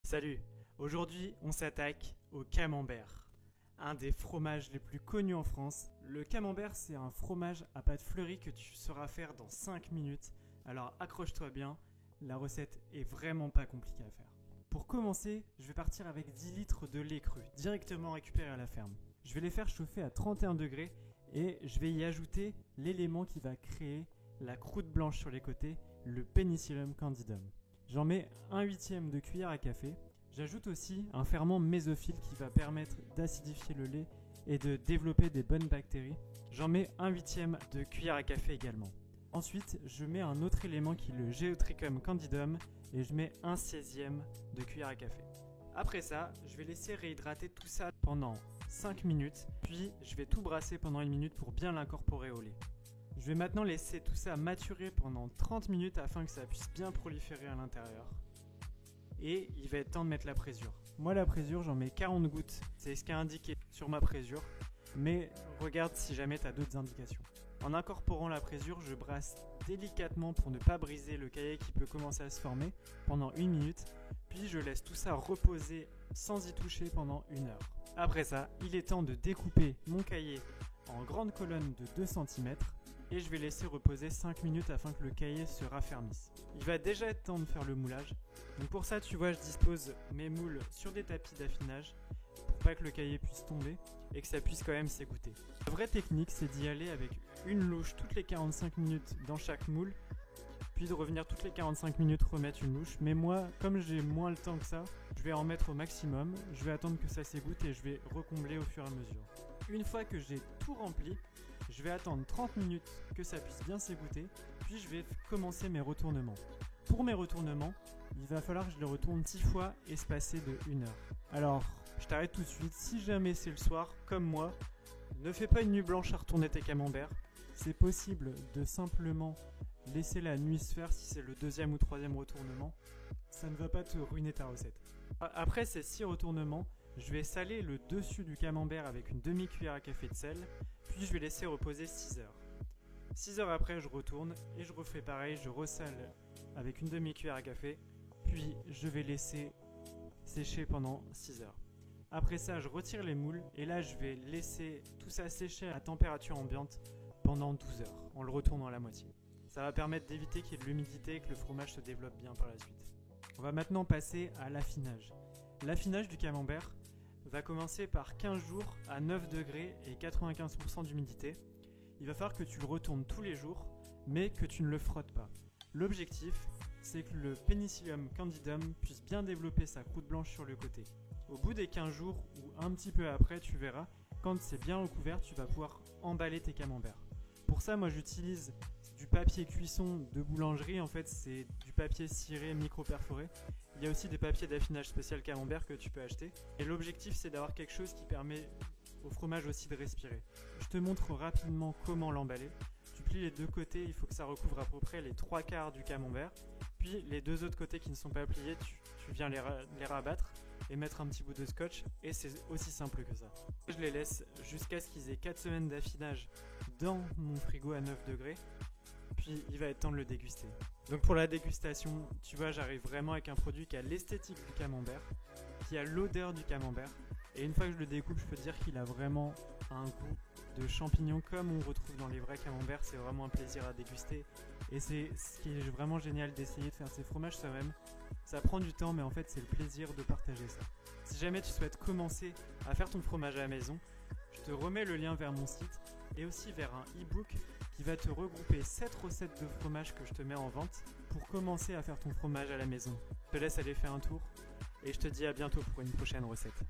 Salut, aujourd'hui on s'attaque au camembert, un des fromages les plus connus en France. Le camembert, c'est un fromage à pâte fleurie que tu sauras faire dans 5 minutes, alors accroche-toi bien, la recette est vraiment pas compliquée à faire. Pour commencer, je vais partir avec 10 litres de lait cru, directement récupéré à la ferme. Je vais les faire chauffer à 31 degrés et je vais y ajouter l'élément qui va créer la croûte blanche sur les côtés, le Penicillium candidum. J'en mets 1/8 de cuillère à café. J'ajoute aussi un ferment mésophile qui va permettre d'acidifier le lait et de développer des bonnes bactéries. J'en mets 1/8 de cuillère à café également. Ensuite, je mets un autre élément qui est le Geotrichum candidum et je mets 1/16 de cuillère à café. Après ça, je vais laisser réhydrater tout ça pendant 5 minutes, puis je vais tout brasser pendant 1 minute pour bien l'incorporer au lait. Je vais maintenant laisser tout ça maturer pendant 30 minutes afin que ça puisse bien proliférer à l'intérieur. Et il va être temps de mettre la présure. Moi, la présure, j'en mets 40 gouttes. C'est ce qui est indiqué sur ma présure. Mais regarde si jamais tu as d'autres indications. En incorporant la présure, je brasse délicatement pour ne pas briser le caillé qui peut commencer à se former pendant 1 minute. Puis je laisse tout ça reposer sans y toucher pendant 1 heure. Après ça, il est temps de découper mon caillé en grandes colonnes de 2 cm. Et je vais laisser reposer 5 minutes afin que le caillé se raffermisse. Il va déjà être temps de faire le moulage. Donc pour ça, tu vois, je dispose mes moules sur des tapis d'affinage pour pas que le caillé puisse tomber et que ça puisse quand même s'égoutter. La vraie technique, c'est d'y aller avec une louche toutes les 45 minutes dans chaque moule, puis de revenir toutes les 45 minutes remettre une louche. Mais moi, comme j'ai moins le temps que ça, je vais en mettre au maximum, je vais attendre que ça s'égoutte et je vais recombler au fur et à mesure. Une fois que j'ai tout rempli, je vais attendre 30 minutes que ça puisse bien s'égoutter, puis je vais commencer mes retournements. Pour mes retournements, il va falloir que je les retourne 10 fois espacés de 1 heure. Alors, je t'arrête tout de suite, si jamais c'est le soir, comme moi, ne fais pas une nuit blanche à retourner tes camemberts. C'est possible de simplement laisser la nuit se faire si c'est le 2e ou 3e retournement. Ça ne va pas te ruiner ta recette. Après ces 6 retournements, je vais saler le dessus du camembert avec une demi-cuillère à café de sel, puis je vais laisser reposer 6 heures. 6 heures après, je retourne et je refais pareil, je ressale avec une demi-cuillère à café, puis je vais laisser sécher pendant 6 heures. Après ça, je retire les moules et là, je vais laisser tout ça sécher à température ambiante pendant 12 heures, en le retournant à la moitié. Ça va permettre d'éviter qu'il y ait de l'humidité et que le fromage se développe bien par la suite. On va maintenant passer à l'affinage. L'affinage du camembert va commencer par 15 jours à 9 degrés et 95% d'humidité. Il va falloir que tu le retournes tous les jours, mais que tu ne le frottes pas. L'objectif, c'est que le Penicillium candidum puisse bien développer sa croûte blanche sur le côté. Au bout des 15 jours ou un petit peu après, tu verras, quand c'est bien recouvert, tu vas pouvoir emballer tes camemberts. Pour ça, moi j'utilise du papier cuisson de boulangerie, en fait c'est du papier ciré micro-perforé. Il y a aussi des papiers d'affinage spécial camembert que tu peux acheter. Et l'objectif, c'est d'avoir quelque chose qui permet au fromage aussi de respirer. Je te montre rapidement comment l'emballer. Tu plies les deux côtés, il faut que ça recouvre à peu près les 3/4 du camembert. Puis les deux autres côtés qui ne sont pas pliés, tu viens les rabattre et mettre un petit bout de scotch, et c'est aussi simple que ça. Je les laisse jusqu'à ce qu'ils aient 4 semaines d'affinage dans mon frigo à 9 degrés. Puis il va être temps de le déguster. Donc pour la dégustation, tu vois, j'arrive vraiment avec un produit qui a l'esthétique du camembert, qui a l'odeur du camembert. Et une fois que je le découpe, je peux te dire qu'il a vraiment un goût de champignon comme on retrouve dans les vrais camemberts. C'est vraiment un plaisir à déguster. Et c'est ce qui est vraiment génial d'essayer de faire ces fromages soi-même. Ça prend du temps, mais en fait c'est le plaisir de partager ça. Si jamais tu souhaites commencer à faire ton fromage à la maison, je te remets le lien vers mon site et aussi vers un e-book qui va te regrouper 7 recettes de fromage que je te mets en vente pour commencer à faire ton fromage à la maison. Je te laisse aller faire un tour et je te dis à bientôt pour une prochaine recette.